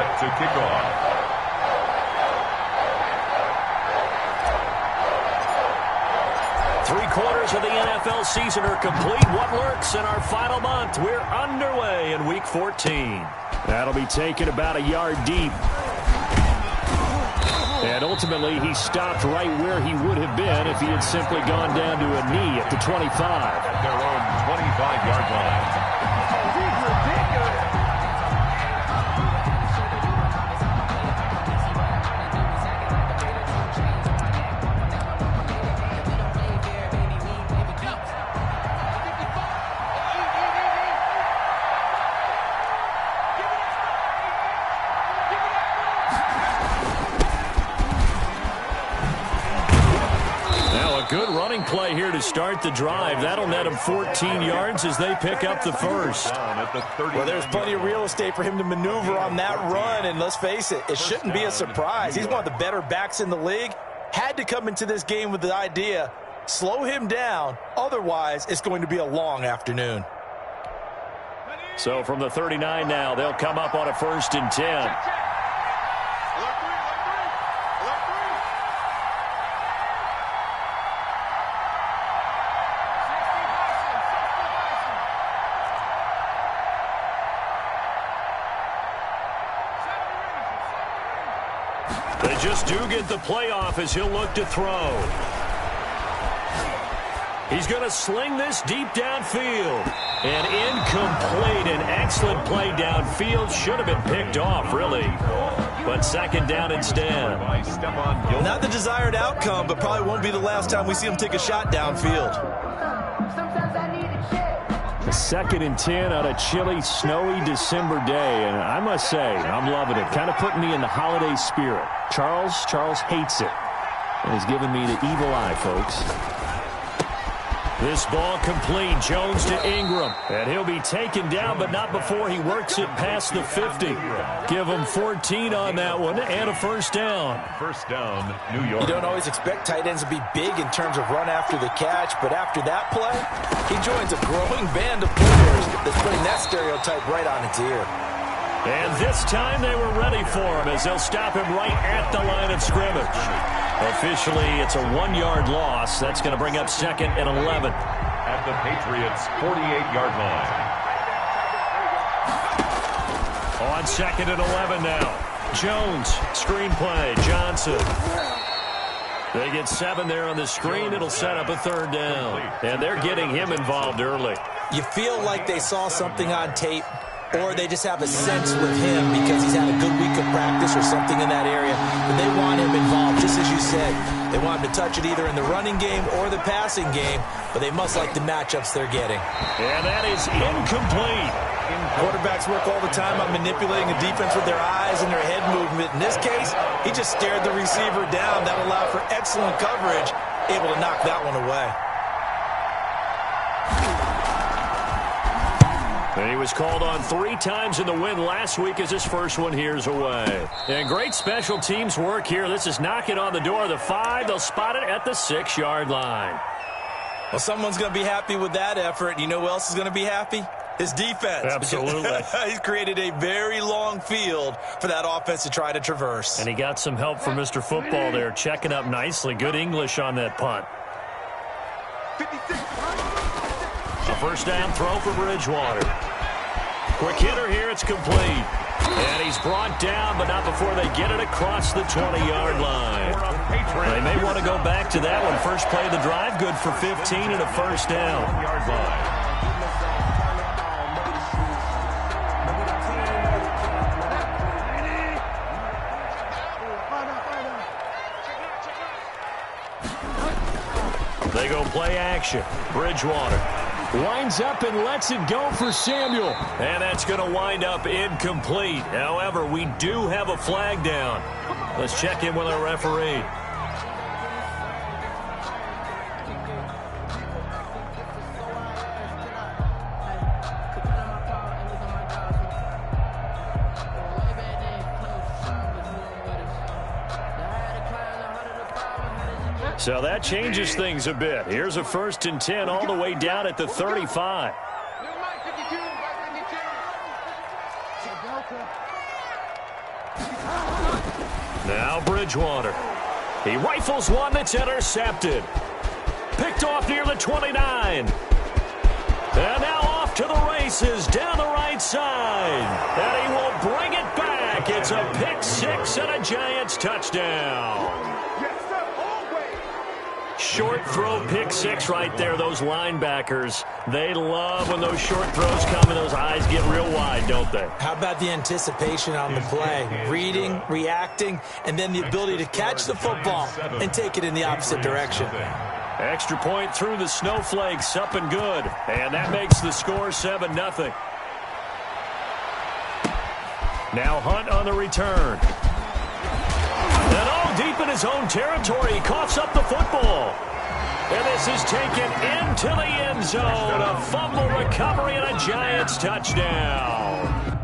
set to kick off. Three-quarters of the NFL season are complete. What lurks in our final month? We're underway in Week 14. That'll be taken about a yard deep. And ultimately, he stopped right where he would have been if he had simply gone down to a knee at the 25. At their own 25-yard line. Good running play here to start the drive. That'll net him 14 yards as they pick up the first. Well, there's plenty of real estate for him to maneuver on that run, and let's face it, it shouldn't be a surprise. He's one of the better backs in the league. Had to come into this game with the idea, slow him down, otherwise it's going to be a long afternoon. So from the 39 now, they'll come up on a 1st and 10. They just do get the playoff as he'll look to throw. He's going to sling this deep downfield. And incomplete. An excellent play downfield. Should have been picked off, really. But second down instead. Not the desired outcome, but probably won't be the last time we see him take a shot downfield. The 2nd and 10 on a chilly, snowy December day. And I must say, I'm loving it. Kind of putting me in the holiday spirit. Charles hates it. And he's giving me the evil eye, folks. This ball complete. Jones to Ingram. And he'll be taken down, but not before he works it past the 50. Give him 14 on that one and a first down. First down, New York. You don't always expect tight ends to be big in terms of run after the catch, but after that play, he joins a growing band of players that's putting that stereotype right on its ear. And this time they were ready for him as they'll stop him right at the line of scrimmage. Officially, it's a 1-yard loss. That's going to bring up 2nd and 11. At the Patriots' 48-yard line. On 2nd and 11 now. Jones, screen play, Johnson. They get 7 there on the screen. It'll set up a 3rd down. And they're getting him involved early. You feel like they saw something on tape, or they just have a sense with him because he's had a good week of practice or something in that area. But they want him involved, just as you said. They want him to touch it either in the running game or the passing game, but they must like the matchups they're getting. And that is incomplete. Quarterbacks work all the time on manipulating the defense with their eyes and their head movement. In this case, he just stared the receiver down. That allowed for excellent coverage, able to knock that one away. And he was called on 3 times in the win last week as his first one here's away. And great special teams work here. This is knocking on the door of the 5. They'll spot it at the 6-yard line. Well, someone's going to be happy with that effort. You know who else is going to be happy? His defense. Absolutely. He's created a very long field for that offense to try to traverse. And he got some help from Mr. Football there, checking up nicely. Good English on that punt. A first down throw for Bridgewater. Quick hitter here, it's complete. And he's brought down, but not before they get it across the 20-yard line. They may want to go back to that one. First play of the drive, good for 15 and a first down. 1-yard line. They go play action. Bridgewater winds up and lets it go for Samuel. And that's going to wind up incomplete. However, we do have a flag down. Let's check in with our referee. So that changes things a bit. Here's a 1st and 10 all the way down at the 35. Now Bridgewater. He rifles one that's intercepted. Picked off near the 29. And now off to the races down the right side. And he will bring it back. It's a pick six and a Giants touchdown. Short throw pick six right there. Those linebackers, they love when those short throws come and those eyes get real wide, don't they? How about the anticipation on the play? Reading, reacting, and then the ability to catch the football and take it in the opposite direction. Extra point through the snowflakes, up and good. And that makes the score 7-0. Now Hunt on the return. And all deep in his own territory, he coughs up the football. And this is taken into the end zone. A fumble recovery and a Giants touchdown.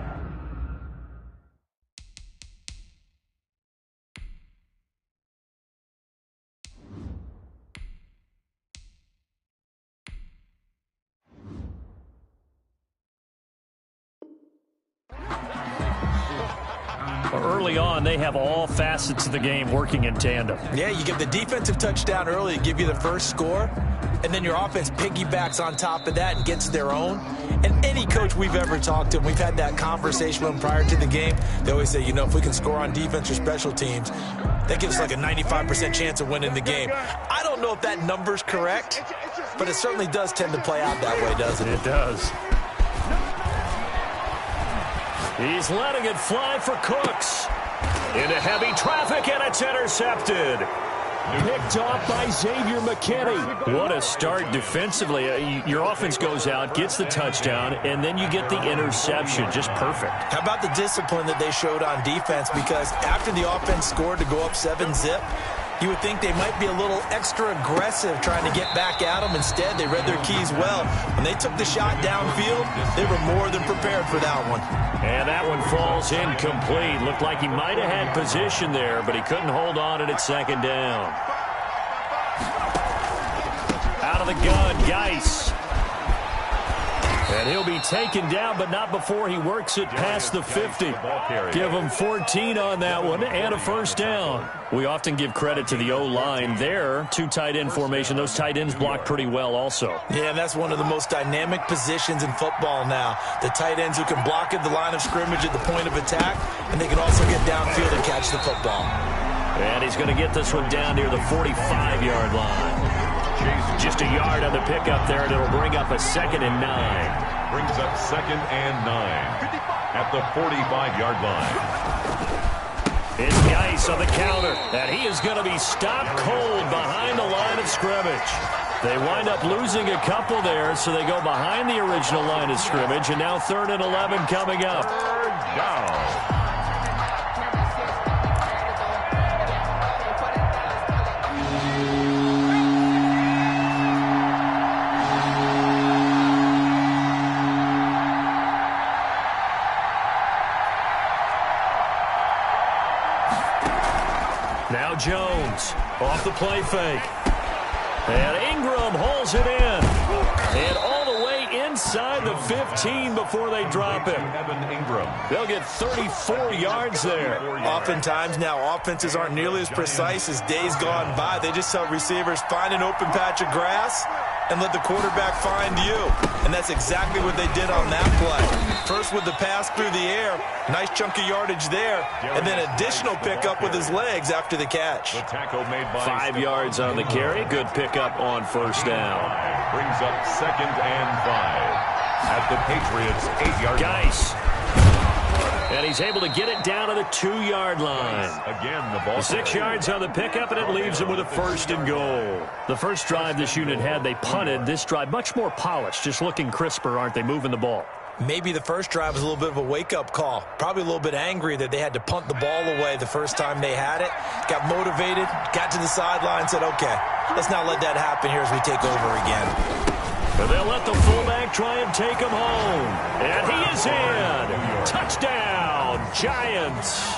Early on, they have all facets of the game working in tandem. Yeah, you get the defensive touchdown early, give you the first score, and then your offense piggybacks on top of that and gets their own. And any coach we've ever talked to, and we've had that conversation with them prior to the game, they always say, you know, if we can score on defense or special teams, that gives us like a 95% chance of winning the game. I don't know if that number's correct, but it certainly does tend to play out that way, doesn't it? It does. He's letting it fly for Cooks. Into heavy traffic, and it's intercepted. Picked off by Xavier McKinney. What a start defensively. Your offense goes out, gets the touchdown, and then you get the interception. Just perfect. How about the discipline that they showed on defense? Because after the offense scored to go up 7-zip, you would think they might be a little extra aggressive trying to get back at them. Instead, they read their keys well. When they took the shot downfield, they were more than prepared for that one. And that one falls incomplete. Looked like he might have had position there, but he couldn't hold on at second down. Out of the gun, Geis. And he'll be taken down, but not before he works it past the 50. Give him 14 on that one and a first down. We often give credit to the O-line there. Two tight end formation. Those tight ends block pretty well also. Yeah, and that's one of the most dynamic positions in football now. The tight ends who can block at the line of scrimmage at the point of attack, and they can also get downfield and catch the football. And he's going to get this one down near the 45-yard line. Just a yard on the pickup there, and it'll bring up a 2nd and 9. Brings up 2nd and 9 at the 45-yard line. It's Geis on the counter, and he is going to be stopped cold behind the line of scrimmage. They wind up losing a couple there, so they go behind the original line of scrimmage, and now 3rd and 11 coming up. Third down. Now Jones off the play fake. And Ingram hauls it in. And all the way inside the 15 before they drop it. They'll get 34 yards there. Oftentimes now offenses aren't nearly as precise as days gone by. They just help receivers find an open patch of grass and let the quarterback find you. And that's exactly what they did on that play. First with the pass through the air, nice chunk of yardage there, and then additional pickup with his legs after the catch. 5 yards on the carry, good pickup on first down. Brings up 2nd and 5 at the Patriots' 8-yard line. Geis. And he's able to get it down to the 2-yard line. Again, the ball 6 yards on the pickup, and it leaves him with a 1st and goal. The first drive this unit had, they punted. This drive, much more polished, just looking crisper, aren't they, moving the ball? Maybe the first drive was a little bit of a wake-up call. Probably a little bit angry that they had to punt the ball away the first time they had it. Got motivated, got to the sideline, said, okay, let's not let that happen here as we take over again. And they'll let the fullback try and take him home. And he is in. Touchdown, Giants.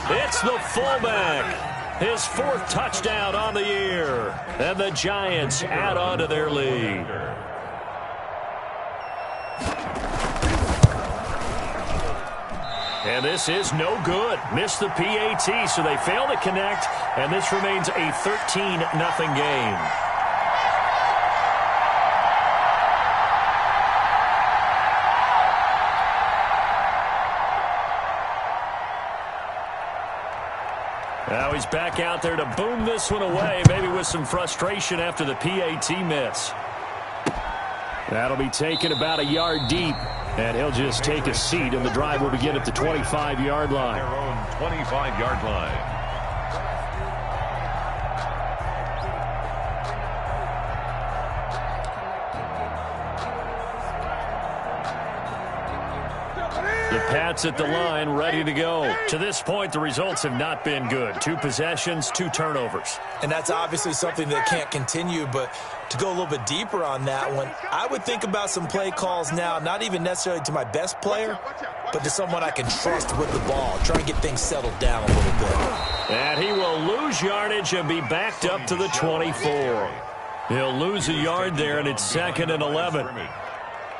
It's the fullback. His 4th touchdown on the year. And the Giants add on to their lead. And this is no good. Missed the PAT, so they fail to connect, and this remains a 13-0 game. Now he's back out there to boom this one away, maybe with some frustration after the PAT miss. That'll be taken about a yard deep, and he'll just take a seat, and the drive will begin at the 25-yard line. Their own 25-yard line. The Pats at the line, ready to go. To this point, the results have not been good. 2 possessions, 2 turnovers. And that's obviously something that can't continue, but to go a little bit deeper on that one, I would think about some play calls now, not even necessarily to my best player, but to someone I can trust with the ball. Try and get things settled down a little bit. And he will lose yardage and be backed up to the 24. He'll lose a yard there, and it's 2nd and 11.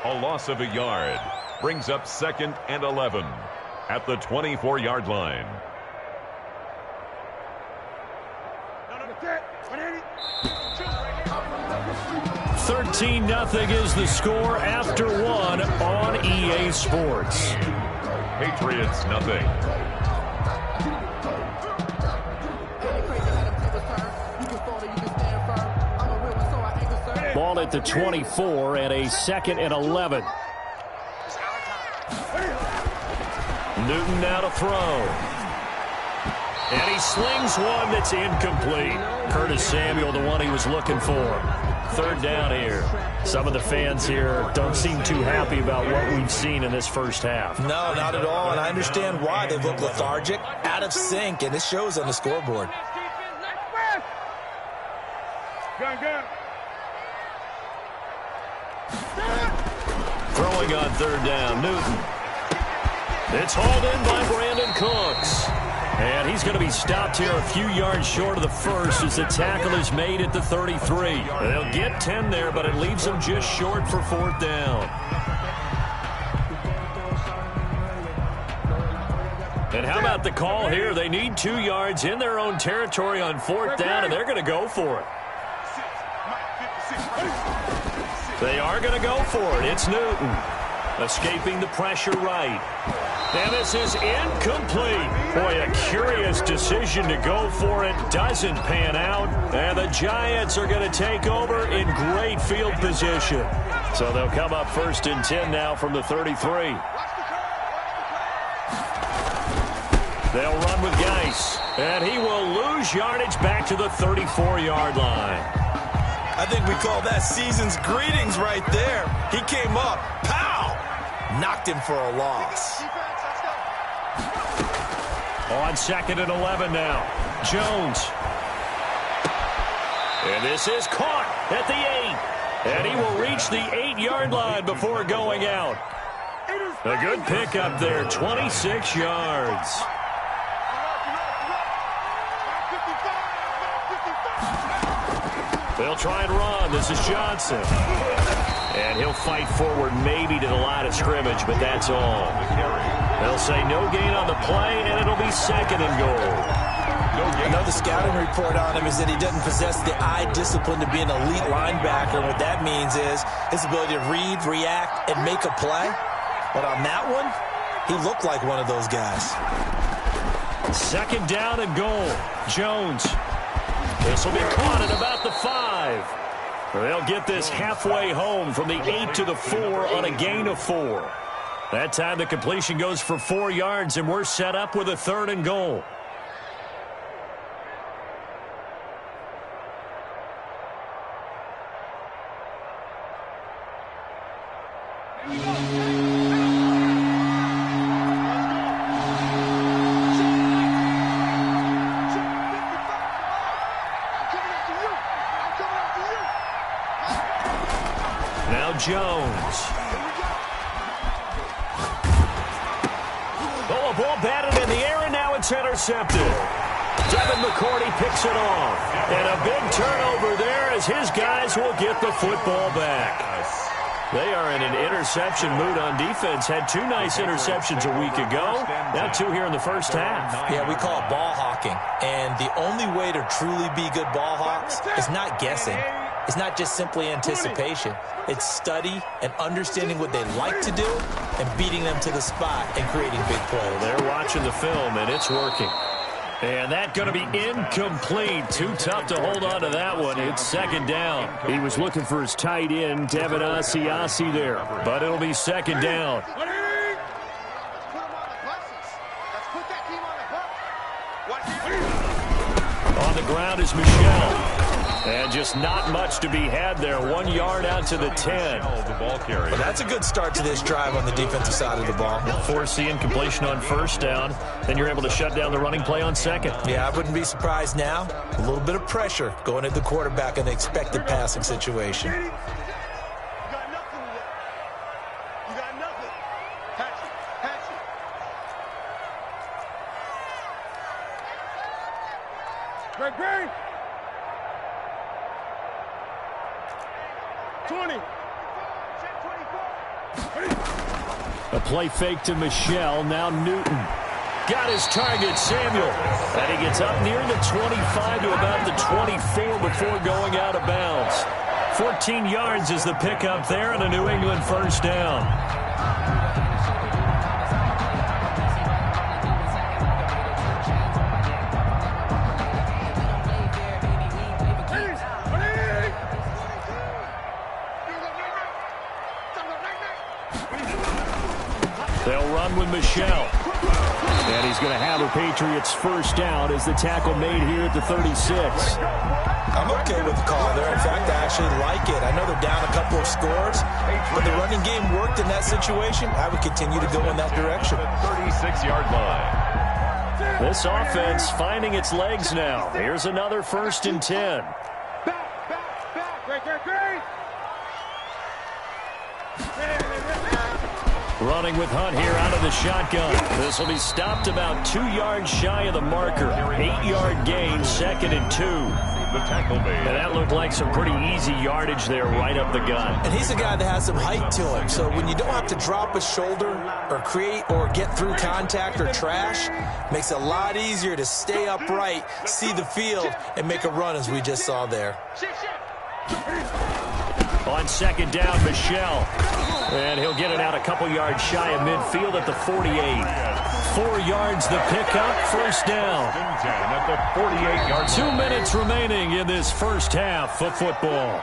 A loss of a yard brings up 2nd and 11 at the 24-yard line. $13-0 is the score after 1 on EA Sports. Patriots nothing. Ball at the 24 and a 2nd and 11. Newton now to throw. And he slings one that's incomplete. Curtis Samuel, the one he was looking for. 3rd down here. Some of the fans here don't seem too happy about what we've seen in this first half. No, not at all, and I understand why. They look lethargic, out of sync, and it shows on the scoreboard. Throwing on 3rd down, Newton. It's hauled in by Brandon Cooks. And he's going to be stopped here a few yards short of the first as the tackle is made at the 33. They'll get 10 there, but it leaves them just short for 4th down. And how about the call here? They need 2 yards in their own territory on 4th down, and they're going to go for it. They are going to go for it. It's Newton. Escaping the pressure right. And this is incomplete. Boy, a curious decision to go for it. Doesn't pan out. And the Giants are going to take over in great field position. So they'll come up 1st and 10 now from the 33. They'll run with Geis. And he will lose yardage back to the 34-yard line. I think we call that season's greetings right there. He came up. Pow! Knocked him for a loss. On 2nd and 11 now. Jones. And this is caught at the 8. And he will reach the 8-yard line before going out. A good pickup there, 26 yards. They'll try and run. This is Johnson. And he'll fight forward maybe to the line of scrimmage, but that's all. They'll say no gain on the play, and it'll be 2nd and goal. Another scouting report on him is that he doesn't possess the eye discipline to be an elite linebacker. And what that means is his ability to read, react, and make a play. But on that one, he looked like one of those guys. 2nd down and goal. Jones. This will be caught at about the 5. They'll get this halfway home from the 8 to the 4 on a gain of 4. That time the completion goes for 4 yards, and we're set up with a 3rd and goal. Now Jones. Oh, a ball batted in the air, and now it's intercepted. Devin McCourty picks it off. And a big turnover there as his guys will get the football back. They are in an interception mood on defense. Had 2 nice interceptions a week ago. Now 2 here in the first half. Yeah, we call it ball hawking. And the only way to truly be good ball hawks is not guessing. It's not just simply anticipation. It's study and understanding what they like to do and beating them to the spot and creating big plays. They're watching the film, and it's working. And that's going to be incomplete. Too tough to hold on to that one. It's second down. He was looking for his tight end, Devin Asiasi there. But it'll be second down. On the ground is Michelle. And just not much to be had there. 1 yard out to the 10. Well, that's a good start to this drive on the defensive side of the ball. Force the incompletion on first down. Then you're able to shut down the running play on second. Yeah, I wouldn't be surprised now. A little bit of pressure going at the quarterback in the expected passing situation. You got nothing with that. You got nothing. Patch it. Patch it. Great. 20. A play fake to Michelle. Now Newton. Got his target, Samuel. And he gets up near the 25 to about the 24 before going out of bounds. 14 yards is the pickup there and a New England first down. They'll run with Michelle. And he's going to have a Patriots first down as the tackle made here at the 36. I'm okay with the call there. In fact, I actually like it. I know they're down a couple of scores, but the running game worked in that situation. I would continue to go in that direction. 36-yard line. This offense finding its legs now. Here's another 1st and 10. Great. Running with Hunt here out of the shotgun. This will be stopped about 2 yards shy of the marker. 8-yard gain, 2nd and 2. The tackle made. And that looked like some pretty easy yardage there right up the gut. And he's a guy that has some height to him. So when you don't have to drop a shoulder or create or get through contact or trash, makes it a lot easier to stay upright, see the field, and make a run as we just saw there. On second down, Michelle. And he'll get it out a couple yards shy of midfield at the 48. 4 yards the pickup, first down. At the 48-yard 2 minutes remaining in this first half of football.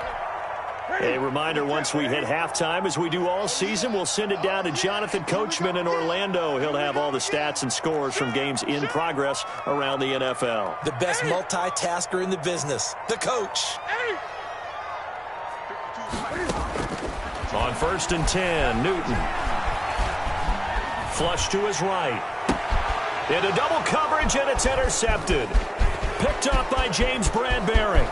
A reminder, once we hit halftime, as we do all season, we'll send it down to Jonathan Coachman in Orlando. He'll have all the stats and scores from games in progress around the NFL. The best multitasker in the business, the coach. On 1st and 10, Newton. Flush to his right. Into double coverage, and it's intercepted. Picked up by James Bradbury.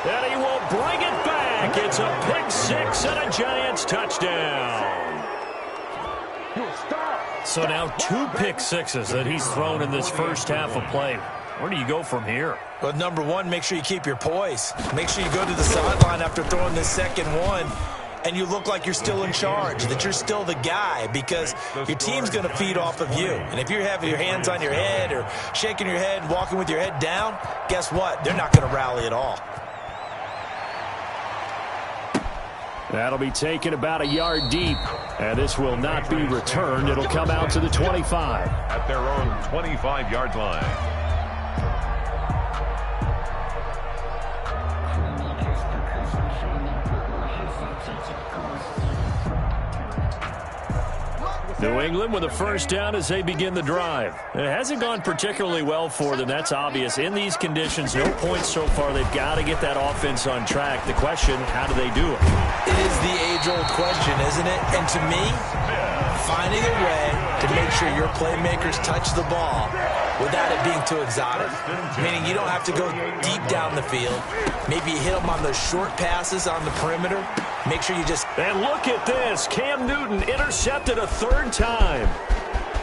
And he will bring it back. It's a pick 6 and a Giants touchdown. So now 2 pick 6s that he's thrown in this first half of play. Where do you go from here? Well, number one, make sure you keep your poise. Make sure you go to the sideline after throwing this second one, and you look like you're still in charge, that you're still the guy, because your team's going to feed off of you. And if you're having your hands on your head or shaking your head, walking with your head down, guess what? They're not going to rally at all. That'll be taken about a yard deep. And this will not be returned. It'll come out to the 25. At their own 25-yard line. New England with a first down as they begin the drive. It hasn't gone particularly well for them. That's obvious. In these conditions, no points so far. They've got to get that offense on track. The question, how do they do it? It is the age-old question, isn't it? And to me, finding a way to make sure your playmakers touch the ball without it being too exotic. Meaning you don't have to go deep down the field. Maybe you hit them on those short passes on the perimeter. Make sure you just... And look at this. Cam Newton intercepted a 3rd time.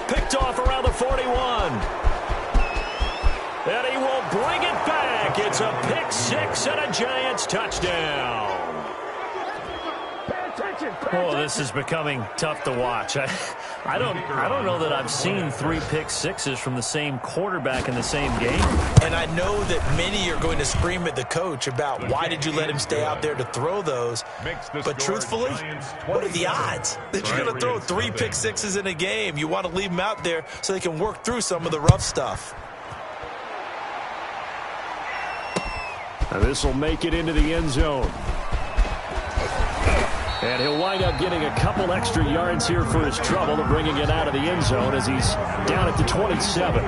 Picked off around the 41. And he will bring it back. It's a pick 6 and a Giants touchdown. Oh, this is becoming tough to watch. I don't know that I've seen 3 pick sixes from the same quarterback in the same game. And I know that many are going to scream at the coach about why did you let him stay out there to throw those. But truthfully, what are the odds that you're going to throw 3 pick sixes in a game? You want to leave them out there so they can work through some of the rough stuff. Now this will make it into the end zone. And he'll wind up getting a couple extra yards here for his trouble to bringing it out of the end zone as he's down at the 27.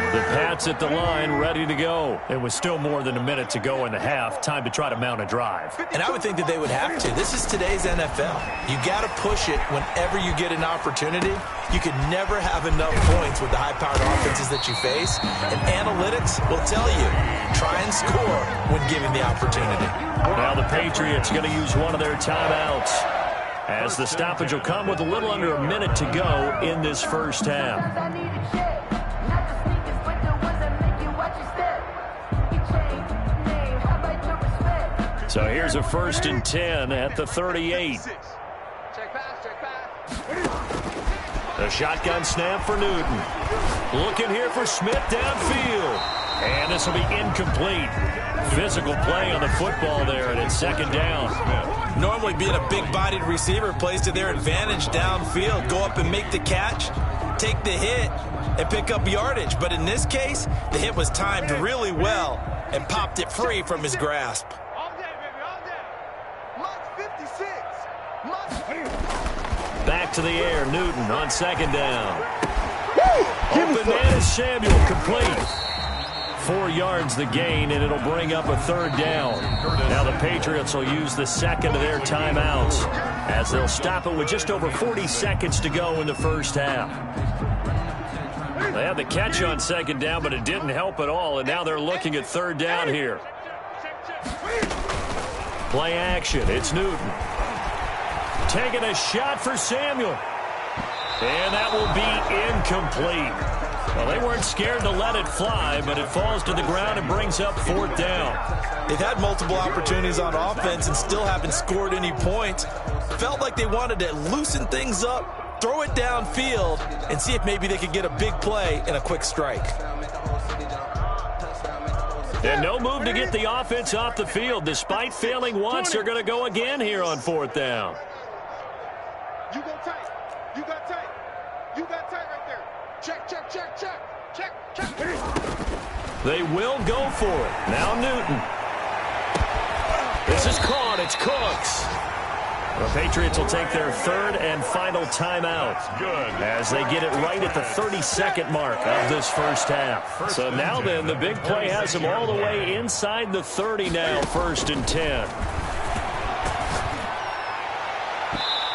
The Pats at the line, ready to go. It was still more than a minute to go in the half. Time to try to mount a drive. And I would think that they would have to. This is today's NFL. You got to push it whenever you get an opportunity. You can never have enough points with the high-powered offenses that you face. And analytics will tell you, try and score when given the opportunity. Now the Patriots going to use one of their timeouts, as the stoppage will come with a little under a minute to go in this first half. So here's a 1st and 10 at the 38. A shotgun snap for Newton. Looking here for Smith downfield. And this will be incomplete. Physical play on the football there, and it's 2nd down. Normally being a big-bodied receiver plays to their advantage downfield. Go up and make the catch, take the hit, and pick up yardage. But in this case, the hit was timed really well and popped it free from his grasp. Back to the air, Newton on 2nd down. Open man is Samuel, complete. 4 yards the gain, and it'll bring up a 3rd down. Now the Patriots will use the 2nd of their timeouts, as they'll stop it with just over 40 seconds to go in the first half. They had the catch on 2nd down, but it didn't help at all, and now they're looking at 3rd down here. Play action, it's Newton. Taking a shot for Samuel. And that will be incomplete. Well, they weren't scared to let it fly, but it falls to the ground and brings up 4th down. They've had multiple opportunities on offense and still haven't scored any points. Felt like they wanted to loosen things up, throw it downfield, and see if maybe they could get a big play and a quick strike. And no move to get the offense off the field. Despite failing once, they're going to go again here on 4th down. You go tight. You got tight. You got tight right there. Check, check, check, check. Check, check. They will go for it. Now Newton. This is caught. It's Cooks. The Patriots will take their 3rd and final timeout as they get it right at the 32nd mark of this first half. So now then, the big play has them all the way inside the 30 now, 1st and 10.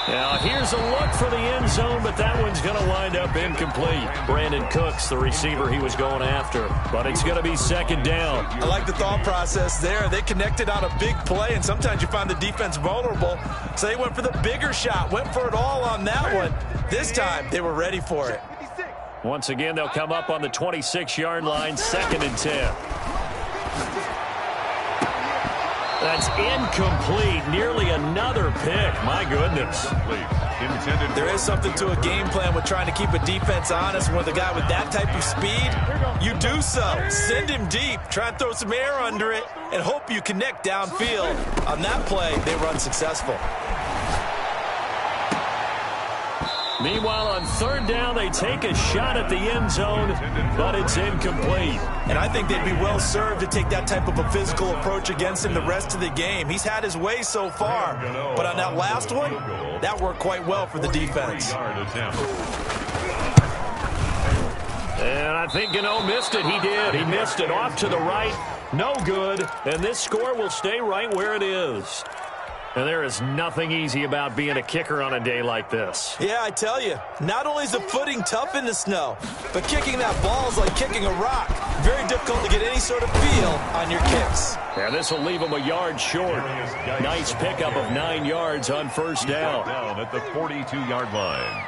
Now, here's a look for the end zone, but that one's going to wind up incomplete. Brandon Cooks, the receiver he was going after, but it's going to be 2nd down. I like the thought process there. They connected on a big play, and sometimes you find the defense vulnerable, so they went for the bigger shot, went for it all on that one. This time, they were ready for it. Once again, they'll come up on the 26-yard line, 2nd and 10. That's incomplete. Nearly another pick. My goodness. There is something to a game plan with trying to keep a defense honest. With a guy with that type of speed, you do so. Send him deep. Try and throw some air under it and hope you connect downfield. On that play, they were unsuccessful. Meanwhile, on 3rd down, they take a shot at the end zone, but it's incomplete. And I think they'd be well served to take that type of a physical approach against him the rest of the game. He's had his way so far, but on that last one, that worked quite well for the defense. And I think Gano missed it. He did. He missed it off to the right. No good. And this score will stay right where it is. And there is nothing easy about being a kicker on a day like this. Yeah, I tell you, not only is the footing tough in the snow, but kicking that ball is like kicking a rock. Very difficult to get any sort of feel on your kicks. Yeah, this will leave him a yard short. Nice pickup of 9 yards on 1st down. Down at the 42-yard line.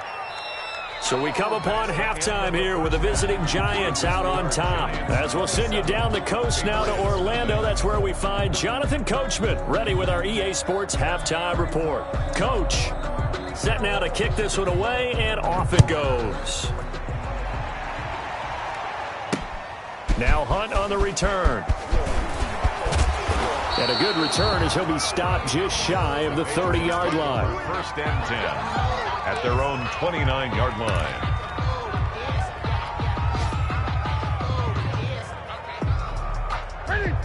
So we come upon halftime here with the visiting Giants out on top. As we'll send you down the coast now to Orlando, that's where we find Jonathan Coachman ready with our EA Sports halftime report. Coach, set now to kick this one away, and off it goes. Now Hunt on the return. And a good return as he'll be stopped just shy of the 30-yard line. First and 10 at their own 29-yard line.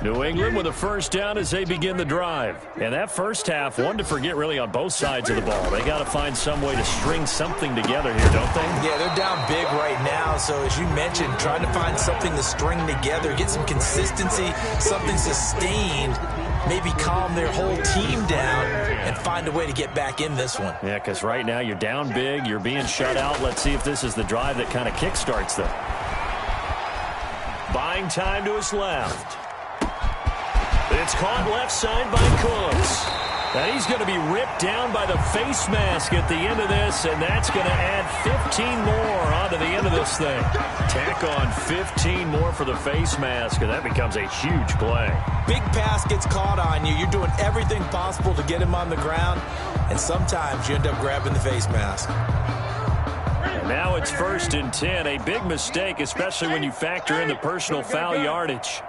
New England with a first down as they begin the drive. And that first half, one to forget really on both sides of the ball. They got to find some way to string something together here, don't they? Yeah, they're down big right now. So as you mentioned, trying to find something to string together, get some consistency, something sustained, maybe calm their whole team down and find a way to get back in this one. Yeah, because right now you're down big, you're being shut out. Let's see if this is the drive that kind of kickstarts them. Buying time to his left. It's caught left side by Cooks. And he's going to be ripped down by the face mask at the end of this, and that's going to add 15 more onto the end of this thing. Tack on 15 more for the face mask, and that becomes a huge play. Big pass gets caught on you. You're doing everything possible to get him on the ground, and sometimes you end up grabbing the face mask. And now it's first and 10. A big mistake, especially when you factor in the personal foul yardage.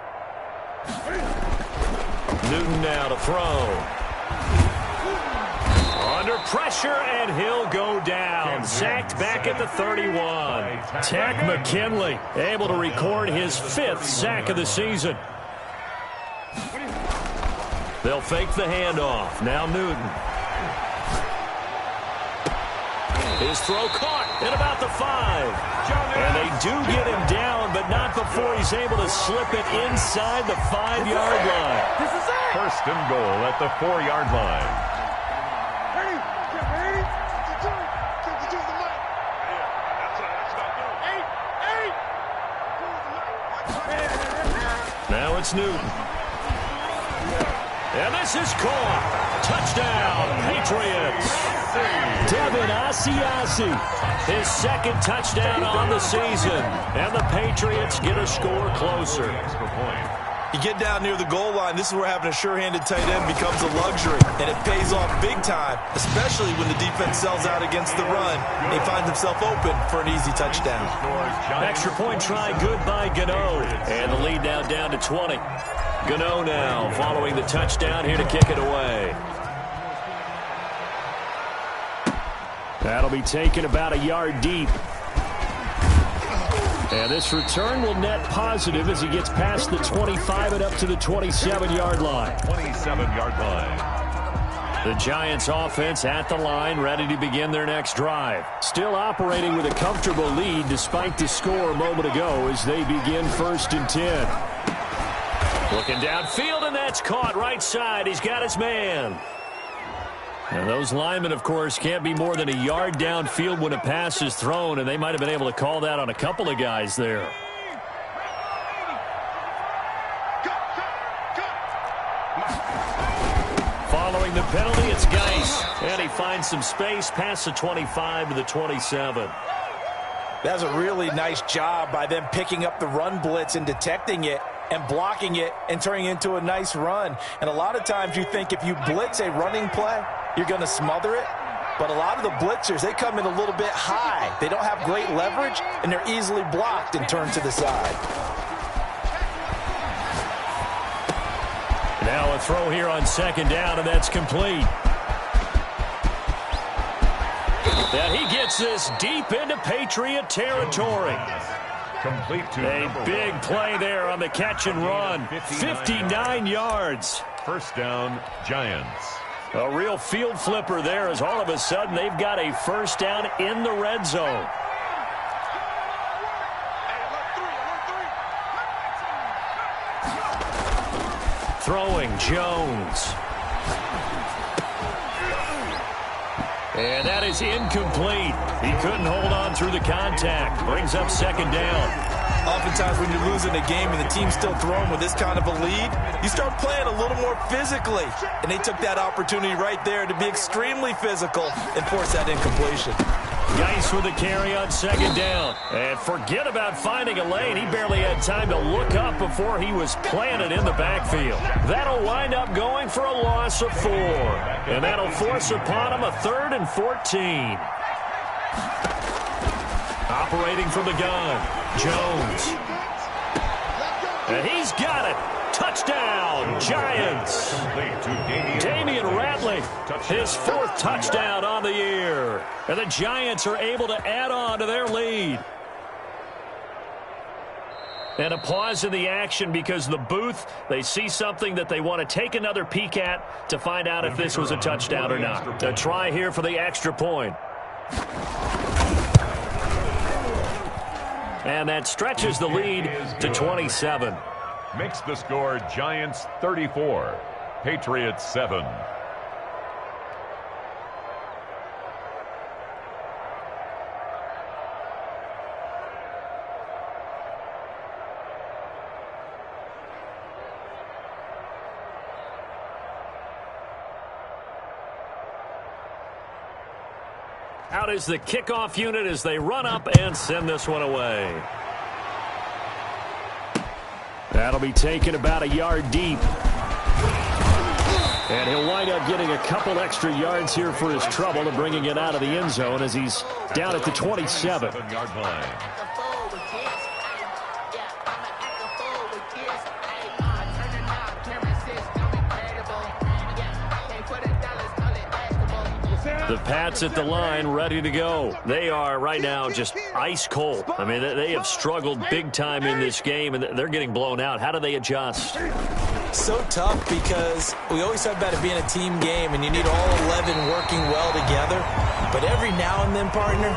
Newton now to throw. Under pressure, and he'll go down. Sacked back at the 31. Tack McKinley able to record his 5th sack of the season. They'll fake the handoff. Now Newton. His throw caught at about the 5. And they do get him down, but not before he's able to slip it inside the 5-yard line. First and goal at the 4-yard line. Now it's Newton. And this is caught. Touchdown, Patriots. Devin Asiasi, his 2nd touchdown on the season. And the Patriots get a score closer. You get down near the goal line, this is where having a sure-handed tight end becomes a luxury. And it pays off big time, especially when the defense sells out against the run. He finds himself open for an easy touchdown. Extra point try good by Gano. And the lead now down to 20. Gano now following the touchdown here to kick it away. That'll be taken about a yard deep. And this return will net positive as he gets past the 25 and up to the 27-yard line. 27-yard line. The Giants offense at the line, ready to begin their next drive. Still operating with a comfortable lead despite the score a moment ago as they begin first and 10. Looking downfield, and that's caught right side. He's got his man. And those linemen, of course, can't be more than a yard downfield when a pass is thrown, and they might have been able to call that on a couple of guys there. Following the penalty, it's Geis. And he finds some space past the 25 to the 27. That's a really nice job by them picking up the run blitz and detecting it and blocking it and turning it into a nice run. And a lot of times you think if you blitz a running play, you're going to smother it. But a lot of the blitzers, they come in a little bit high. They don't have great leverage, and they're easily blocked and turned to the side. Now a throw here on 2nd down, and that's complete. And he gets this deep into Patriot territory. Complete to a big play there on the catch and run. 59 yards. First down, Giants. A real field flipper there as all of a sudden they've got a first down in the red zone. Throwing Jones. And that is incomplete. He couldn't hold on through the contact. Brings up 2nd down. Oftentimes when you're losing a game and the team's still throwing with this kind of a lead, you start playing a little more physically. And they took that opportunity right there to be extremely physical and force that incompletion. Geis with the carry on second down. And forget about finding a lane. He barely had time to look up before he was planted in the backfield. That'll wind up going for a loss of 4. And that'll force upon him a 3rd and 14. Operating from the gun, Jones. And he's got it. Touchdown, Giants. Damian Ratley, his 4th touchdown on the year. And the Giants are able to add on to their lead. And a pause in the action because the booth, they see something that they want to take another peek at to find out if this was a touchdown or not. A try here for the extra point. And that stretches the lead to 27. Makes the score Giants 34, Patriots 7. Out is the kickoff unit as they run up and send this one away. That'll be taken about a yard deep. And he'll wind up getting a couple extra yards here for his trouble and bringing it out of the end zone as he's down at the 27. The Pats at the line, ready to go. They are right now just ice cold. I mean, they have struggled big time in this game, and they're getting blown out. How do they adjust? So tough because we always talk about it being a team game, and you need all 11 working well together. But every now and then, partner,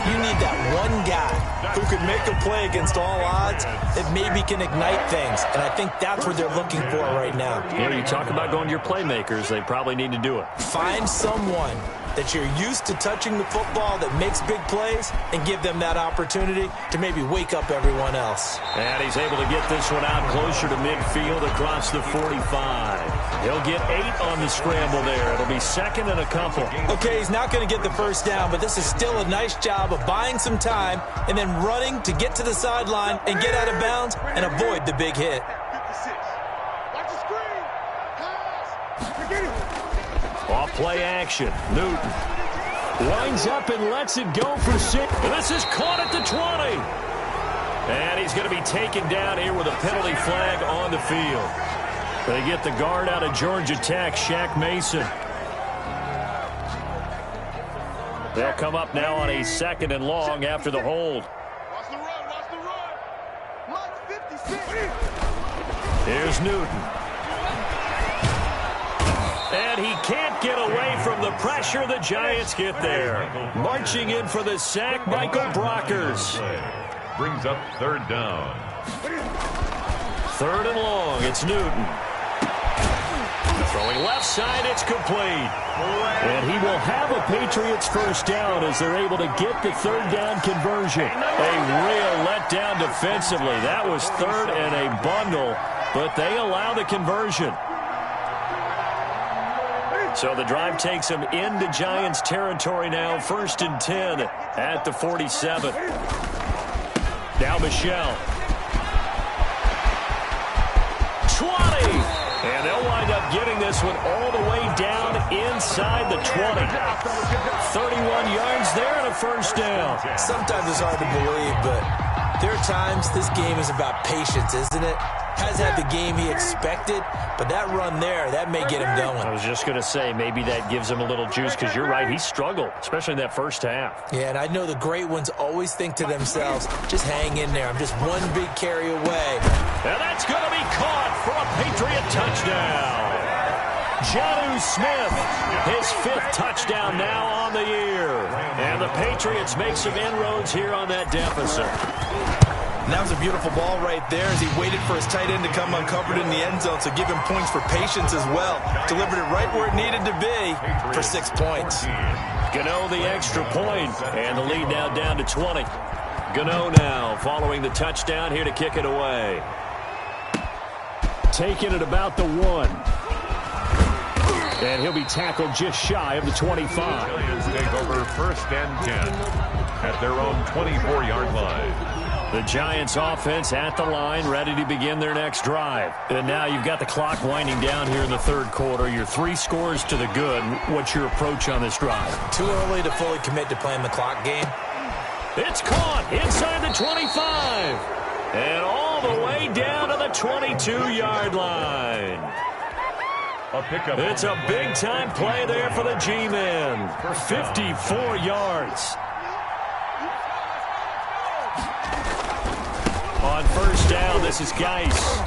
you need that one guy who could make a play against all odds that maybe can ignite things. And I think that's what they're looking for right now. Yeah, you talk about going to your playmakers. They probably need to do it. Find someone that you're used to touching the football that makes big plays and give them that opportunity to maybe wake up everyone else. And he's able to get this one out closer to midfield across the 45. He'll get 8 on the scramble there. It'll be 2nd and a couple. Okay, he's not going to get the first down, but this is still a nice job of buying some time and then running to get to the sideline and get out of bounds and avoid the big hit. Watch the screen. Pass. Off play action. Newton winds up and lets it go for 6. And this is caught at the 20. And he's going to be taken down here with a penalty flag on the field. They get the guard out of Georgia Tech, Shaq Mason. They'll come up now on a 2nd and long after the hold. Watch the run. Watch the run. Block 56. Here's Newton. And he can't get away from the pressure. The Giants get there. Marching in for the sack, Michael Brockers. Brings up 3rd down. 3rd and long. It's Newton. Throwing left side, it's complete. And he will have a Patriots first down as they're able to get the 3rd down conversion. A real letdown defensively. That was 3rd and a bundle, but they allow the conversion. So the drive takes him into Giants territory now. 1st and 10 at the 47. Now Michelle. 20. And they'll wind up getting this one all the way down inside the 20. 31 yards there and a first down. Sometimes it's hard to believe, but there are times this game is about patience, isn't it? Has had the game he expected, but that run there, that may get him going. I was just going to say, maybe that gives him a little juice because you're right, he struggled, especially in that first half. Yeah, and I know the great ones always think to themselves, just hang in there. I'm just one big carry away. And that's going to be caught for a Patriot touchdown. Jonnu Smith, his 5th touchdown now on the year. And the Patriots make some inroads here on that deficit. And that was a beautiful ball right there as he waited for his tight end to come uncovered in the end zone, so give him points for patience as well. Delivered it right where it needed to be for 6 points. Gano the extra point, and the lead now down to 20. Gano now following the touchdown here to kick it away. Taking it about the 1. And And he'll be tackled just shy of the 25. Giants take over 1st and 10 at their own 24-yard line. The Giants offense at the line, ready to begin their next drive. And now you've got the clock winding down here in the third quarter. You're 3 scores to the good. What's your approach on this drive? Too early to fully commit to playing the clock game. It's caught inside the 25. And all the way down to the 22-yard line. It's a big-time play there for the G-men. 54 yards. On first down, this is Geis.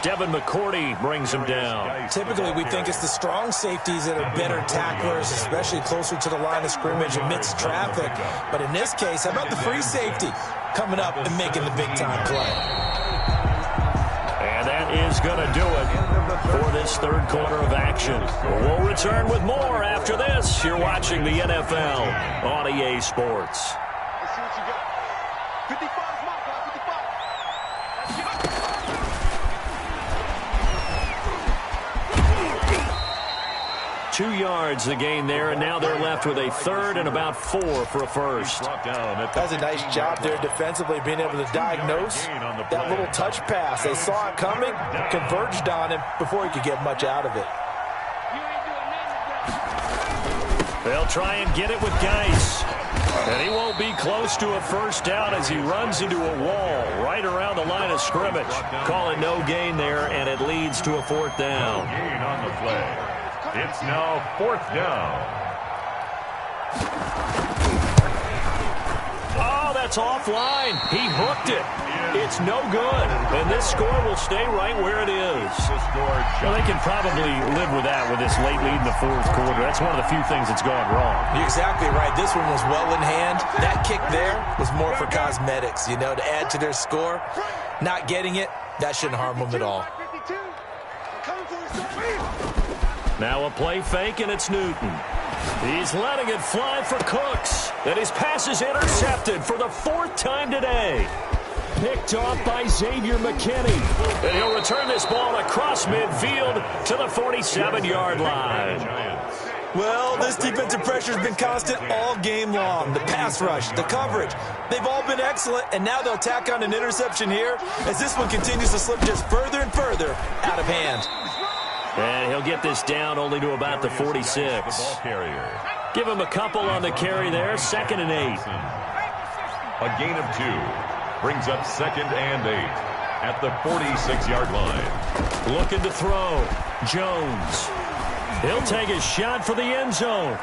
Devin McCourty brings him down. Typically, we think it's the strong safeties that are better tacklers, especially closer to the line of scrimmage amidst traffic. But in this case, how about the free safety coming up and making the big-time play? And that is going to do it for this third quarter of action. We'll return with more after this. You're watching the NFL on EA Sports. Let's see what you got. 55 is my guy, 55. Let's get up. 2 yards the gain there, and now they're left with a third and about 4 for a first. That's a nice job there defensively, being able to diagnose that little touch pass. They saw it coming, converged on him before he could get much out of it. They'll try and get it with Geis. And he won't be close to a first down as he runs into a wall right around the line of scrimmage. Call it no gain there, and it leads to a 4th down. Gain on the play. It's now 4th down. Oh, that's offline. He hooked it. It's no good. And this score will stay right where it is. Well, they can probably live with that with this late lead in the fourth quarter. That's one of the few things that's gone wrong. You're exactly right. This one was well in hand. That kick there was more for cosmetics, to add to their score. Not getting it, that shouldn't harm them at all. Now a play fake, and it's Newton. He's letting it fly for Cooks. And his pass is intercepted for the 4th time today. Picked off by Xavier McKinney. And he'll return this ball across midfield to the 47-yard line. Well, this defensive pressure has been constant all game long. The pass rush, the coverage, they've all been excellent, and now they'll tack on an interception here as this one continues to slip just further and further out of hand. And he'll get this down only to about the 46. Give him a couple on the carry there, 2nd and 8. A gain of 2 brings up 2nd and 8 at the 46-yard line. Looking to throw. Jones. He'll take a shot for the end zone.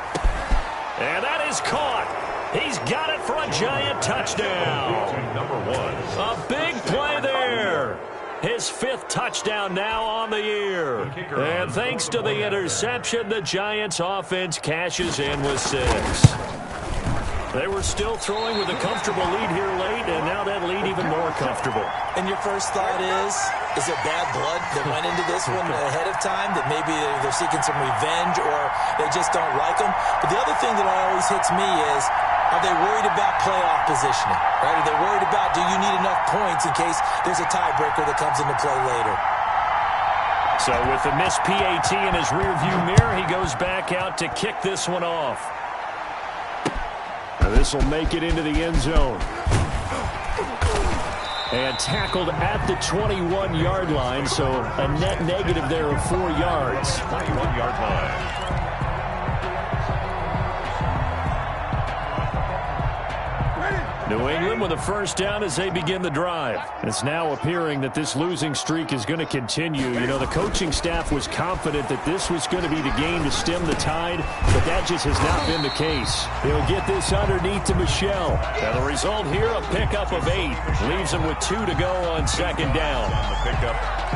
And that is caught. He's got it for a Giant touchdown. Number 1. A big play there. His 5th touchdown now on the year. And thanks to the interception, the Giants offense cashes in with 6. They were still throwing with a comfortable lead here late, and now that lead even more comfortable. And your first thought is it bad blood that went into this one ahead of time, that maybe they're seeking some revenge or they just don't like them? But the other thing that always hits me is, are they worried about playoff positioning? Right? Are they worried about, do you need enough points in case there's a tiebreaker that comes into play later? So with the missed PAT in his rearview mirror, he goes back out to kick this one off. This will make it into the end zone. And tackled at the 21-yard line, so a net negative there of 4 yards. 21-yard line. New England with a first down as they begin the drive. It's now appearing that this losing streak is going to continue. The coaching staff was confident that this was going to be the game to stem the tide, but that just has not been the case. They'll get this underneath to Michelle. And the result here, a pickup of 8. Leaves them with 2 to go on 2nd down.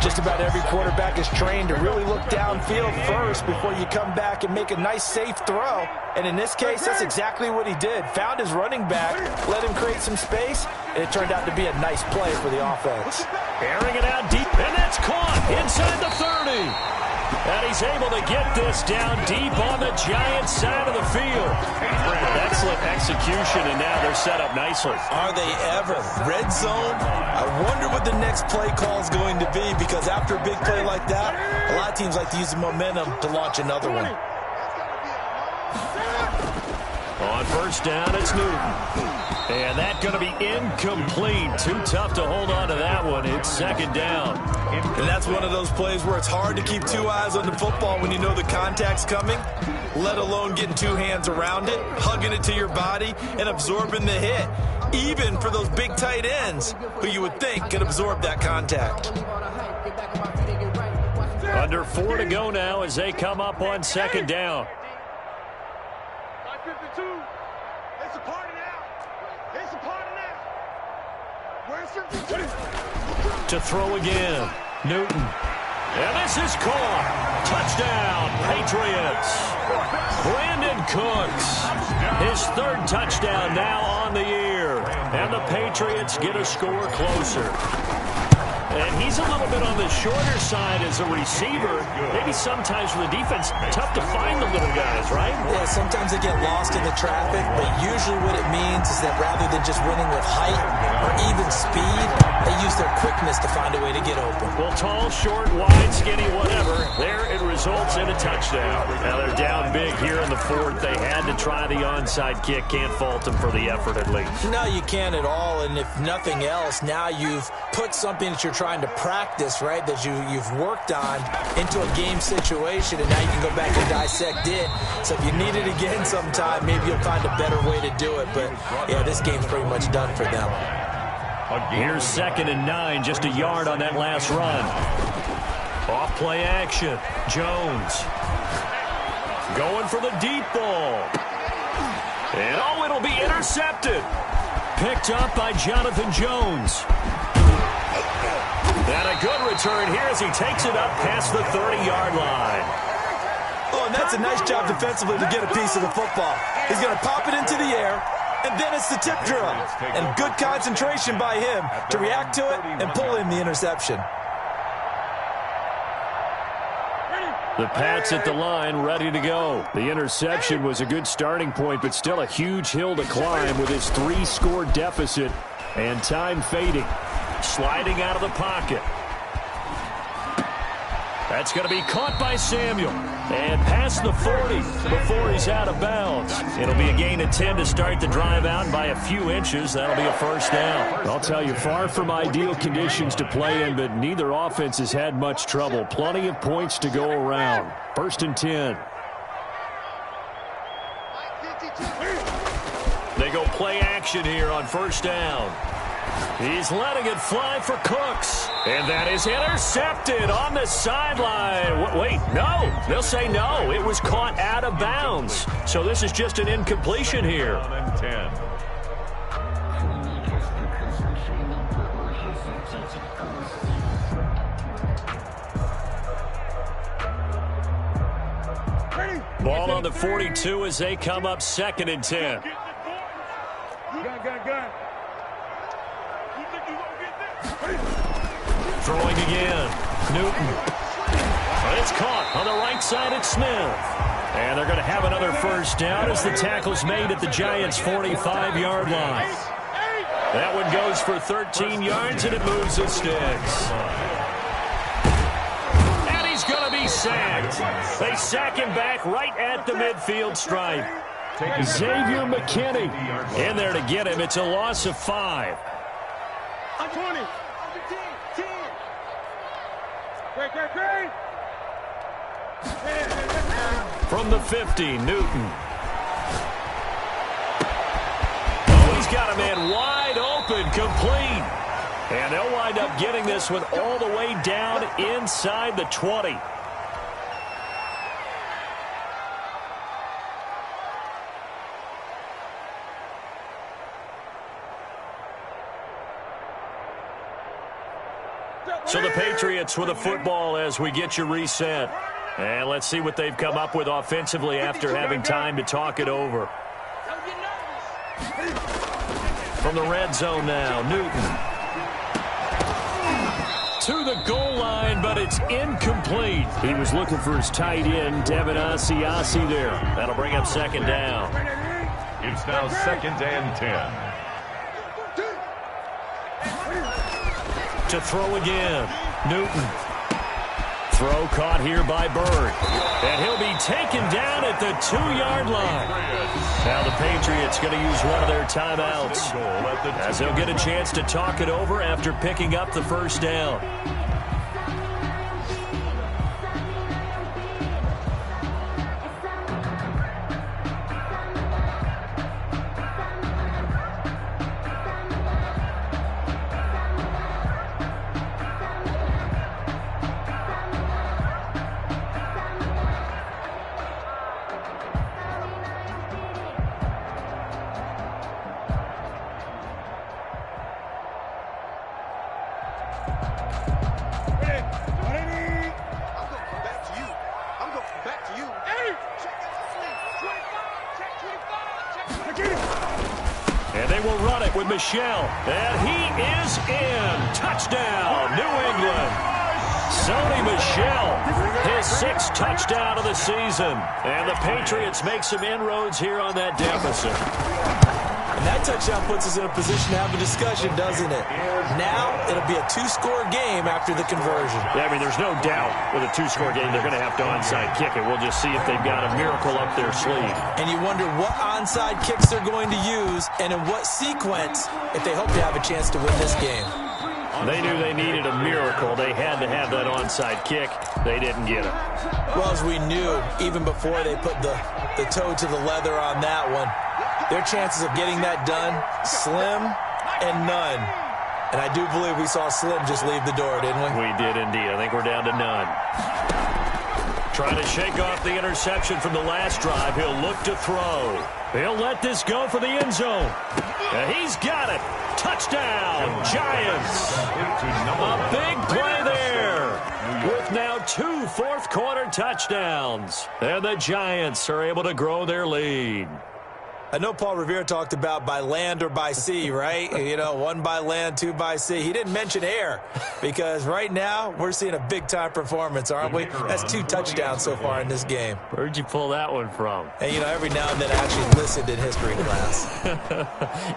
Just about every quarterback is trained to really look downfield first before you come back and make a nice, safe throw. And in this case, that's exactly what he did. Found his running back, let him create some space, and it turned out to be a nice play for the offense. Airing it out deep, and that's caught inside the 30. And he's able to get this down deep on the Giants' side of the field. Excellent execution, and now they're set up nicely. Are they ever? Red zone? I wonder what the next play call is going to be, because after a big play like that, a lot of teams like to use the momentum to launch another one. On first down, it's Newton. And that's going to be incomplete. Too tough to hold on to that one. It's second down. And that's one of those plays where it's hard to keep two eyes on the football when you know the contact's coming, let alone getting two hands around it, hugging it to your body, and absorbing the hit. Even for those big tight ends who you would think could absorb that contact. Under 4 to go now as they come up on second down. 52. It's a party now. It's a party now. Where's 52? To throw again. Newton. And this is caught. Touchdown, Patriots. Brandon Cooks. His third touchdown now on the year. And the Patriots get a score closer. And he's a little bit on the shorter side as a receiver. Maybe sometimes for the defense, tough to find the little guys, right? Yeah, sometimes they get lost in the traffic, but usually what it means is that rather than just winning with height or even speed, they use their quickness to find a way to get open. Well, tall, short, wide, skinny, whatever, there it results in a touchdown. Now they're down big here in the fourth. They had to try the onside kick. Can't fault them for the effort at least. No, you can't at all, and if nothing else, now you've put something that you're trying to practice, right, that you've worked on into a game situation, and now you can go back and dissect it. So if you need it again sometime, maybe you'll find a better way to do it. But, yeah, this game's pretty much done for them. Here's 2nd and 9, just a yard on that last run. Off play action. Jones going for the deep ball. And, oh, it'll be intercepted. Picked up by Jonathan Jones. And a good return here as he takes it up past the 30-yard line. Oh, and that's a nice job defensively to get a piece of the football. He's going to pop it into the air, and then it's the tip drill. And good concentration by him to react to it and pull in the interception. The Pats at the line, ready to go. The interception was a good starting point, but still a huge hill to climb with his 3-score deficit and time fading. Sliding out of the pocket. That's going to be caught by Samuel. And past the 40 before he's out of bounds. It'll be a gain of 10 to start the drive out by a few inches. That'll be a first down. I'll tell you, far from ideal conditions to play in, but neither offense has had much trouble. Plenty of points to go around. 1st and 10. They go play action here on first down. He's letting it fly for Cooks. And that is intercepted on the sideline. Wait, no. They'll say no. It was caught out of bounds. So this is just an incompletion here. Ball on the 42 as they come up 2nd and 10. Throwing again. Newton. It's caught on the right side at Smith. And they're going to have another first down as the tackle's made at the Giants' 45-yard line. That one goes for 13 yards, and it moves the sticks. And he's going to be sacked. They sack him back right at the midfield stripe. Xavier McKinney in there to get him. It's a loss of 5. 20. 10. Great. From the 50, Newton. Oh, he's got a man wide open, complete. And they'll wind up getting this one all the way down inside the 20. So the Patriots with a football as we get you reset. And let's see what they've come up with offensively after having time to talk it over. From the red zone now, Newton. to the goal line, but it's incomplete. He was looking for his tight end, Devin Asiasi there. That'll bring up second down. It's now 2nd and 10. To throw again, Newton. Throw caught here by Bird. And he'll be taken down at the 2-yard line. Now the Patriots going to use one of their timeouts, as they'll get a chance to talk it over after picking up the first down. And they will run it with Michel. And he is in. Touchdown, New England. Sony Michel, his 6th touchdown of the season. And the Patriots make some inroads here on that deficit. And that touchdown puts us in a position to have a discussion, doesn't it? Now it'll be a 2-score game after the conversion. Yeah, I mean, there's no doubt with a 2-score game they're going to have to onside kick it. We'll just see if they've got a miracle up their sleeve. And you wonder what onside kicks they're going to use and in what sequence if they hope to have a chance to win this game. They knew they needed a miracle. They had to have that onside kick. They didn't get it. Well, as we knew, even before they put the toe to the leather on that one, their chances of getting that done, slim and none. And I do believe we saw Slim just leave the door, didn't we? We did indeed. I think we're down to none. Trying to shake off the interception from the last drive. He'll look to throw. He'll let this go for the end zone. And he's got it. Touchdown, Giants. A big play there. With now 2 fourth-quarter touchdowns. And the Giants are able to grow their lead. I know Paul Revere talked about by land or by sea, right? You know, 1 by land, 2 by sea. He didn't mention air because right now we're seeing a big-time performance, aren't we? That's 2 touchdowns so far in this game. Where'd you pull that one from? And, you know, every now and then I actually listened in history class.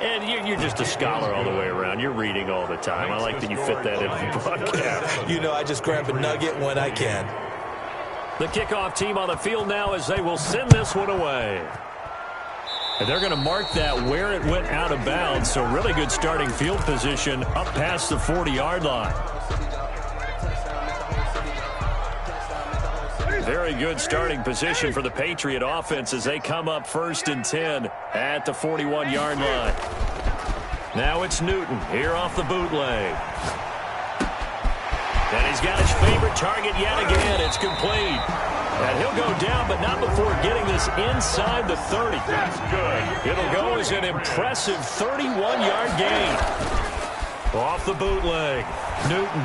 And you're just a scholar all the way around. You're reading all the time. I like that you fit that into the broadcast. You know, I just grab a nugget when I can. The kickoff team on the field now as they will send this one away. And they're going to mark that where it went out of bounds. So really good starting field position up past the 40-yard line. Very good starting position for the Patriot offense as they come up 1st and 10 at the 41-yard line. Now it's Newton here off the bootleg. And he's got his favorite target yet again. It's complete. And he'll go down, but not before getting this inside the 30. That's good. It'll go as an impressive 31-yard gain. Off the bootleg, Newton.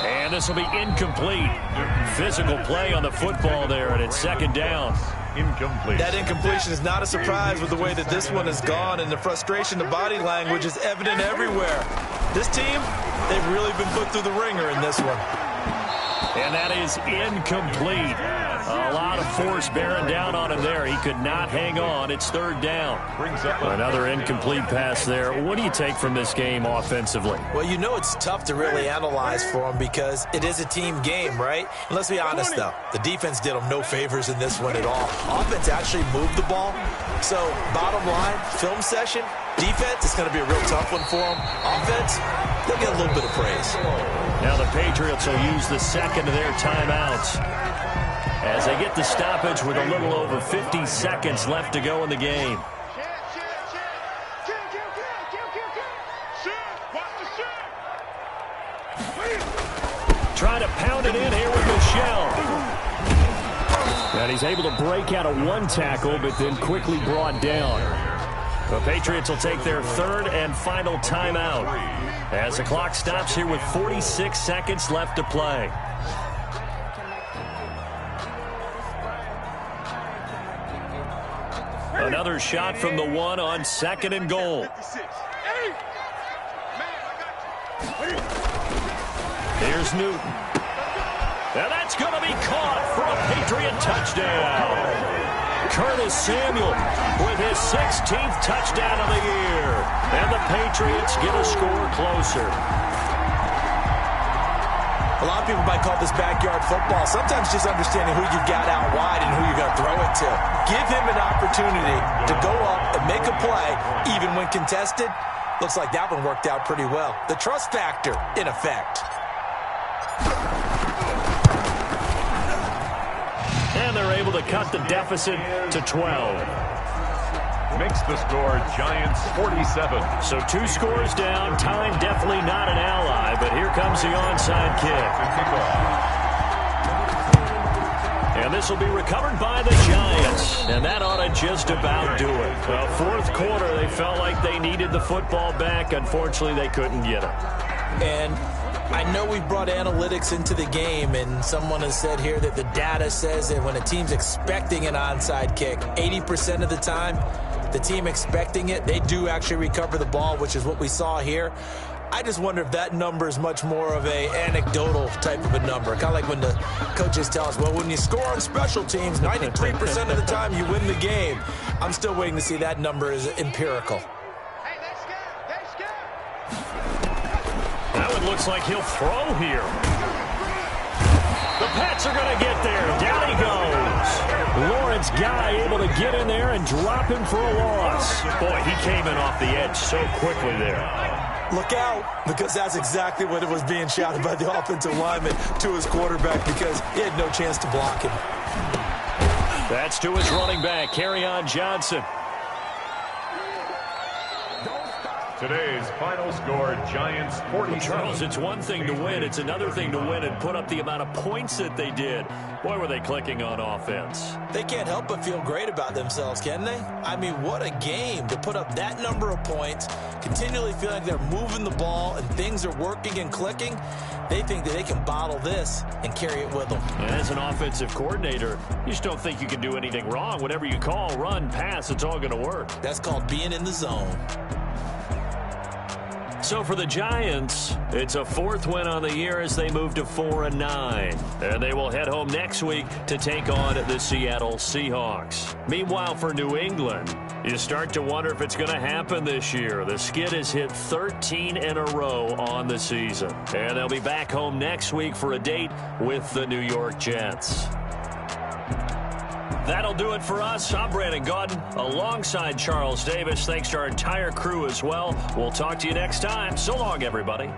And this will be incomplete. Physical play on the football there, and it's 2nd down. Incomplete. That incompletion is not a surprise with the way that this one has gone, and the frustration, the body language is evident everywhere. This team, they've really been put through the ringer in this one. And that is incomplete. A lot of force bearing down on him there. He could not hang on. It's 3rd down. Another incomplete pass there. What do you take from this game offensively? Well, you know it's tough to really analyze for them because it is a team game, right? And let's be honest, though. The defense did them no favors in this one at all. Offense actually moved the ball. So, bottom line, film session, defense, it's going to be a real tough one for them. Offense, they'll get a little bit of praise. Now the Patriots will use the 2nd of their timeouts as they get the stoppage with a little over 50 seconds left to go in the game. Trying to pound it in here with Michel. And he's able to break out of 1 tackle, but then quickly brought down. The Patriots will take their 3rd and final timeout as the clock stops here with 46 seconds left to play. Another shot from the 1 on 2nd and goal. Hey! Man, I got you. Here's Newton. And that's going to be caught for a Patriot touchdown. Curtis Samuel with his 16th touchdown of the year. And the Patriots get a score closer. A lot of people might call this backyard football. Sometimes just understanding who you've got out wide and who you're going to throw it to. Give him an opportunity to go up and make a play, even when contested. Looks like that one worked out pretty well. The trust factor in effect. And they're able to cut the deficit to 12. Makes the score Giants 47. So 2 scores down. Time definitely not an ally, but here comes the onside kick. And this will be recovered by the Giants. And that ought to just about do it. Fourth quarter, they felt like they needed the football back. Unfortunately, they couldn't get it. And I know we've brought analytics into the game, and someone has said here that the data says that when a team's expecting an onside kick, 80% of the time, the team expecting it, they do actually recover the ball, which is what we saw here. I just wonder if that number is much more of a anecdotal type of a number. Kind of like when the coaches tell us, well, when you score on special teams, 93% of the time you win the game. I'm still waiting to see that number is empirical. Hey, that's good. That's good. That one looks like he'll throw here. The Pats are going to get there. Down he goes. Lawrence Guy able to get in there and drop him for a loss. Boy, he came in off the edge so quickly there. Look out, because that's exactly what it was being shouted by the offensive lineman to his quarterback, because he had no chance to block him. That's to his running back, Kerryon Johnson. Today's final score, Giants 47. Charles, it's one thing to win. It's another thing to win and put up the amount of points that they did. Boy, were they clicking on offense. They can't help but feel great about themselves, can they? I mean, what a game to put up that number of points, continually feel like they're moving the ball and things are working and clicking. They think that they can bottle this and carry it with them. And as an offensive coordinator, you just don't think you can do anything wrong. Whatever you call, run, pass, it's all going to work. That's called being in the zone. So for the Giants, it's a 4th win on the year as they move to 4-9. And they will head home next week to take on the Seattle Seahawks. Meanwhile, for New England, you start to wonder if it's going to happen this year. The skid has hit 13 in a row on the season. And they'll be back home next week for a date with the New York Jets. That'll do it for us. I'm Brandon Gaudin alongside Charles Davis. Thanks to our entire crew as well. We'll talk to you next time. So long, everybody.